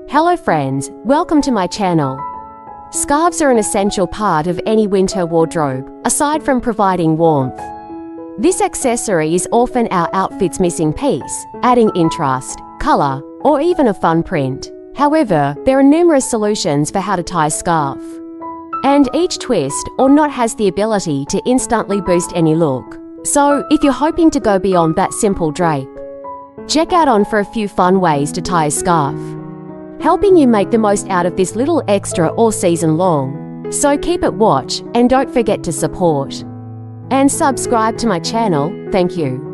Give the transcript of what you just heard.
Hello friends, welcome to my channel. Scarves are an essential part of any winter wardrobe, aside from providing warmth. This accessory is often our outfit's missing piece, adding interest, color, or even a fun print. However, there are numerous solutions for how to tie a scarf. And each twist or knot has the ability to instantly boost any look. So, if you're hoping to go beyond that simple drape, check out on for a few fun ways to tie a scarf, helping you make the most out of this little extra all season long. So keep it watch and don't forget to support and subscribe to my channel. Thank you.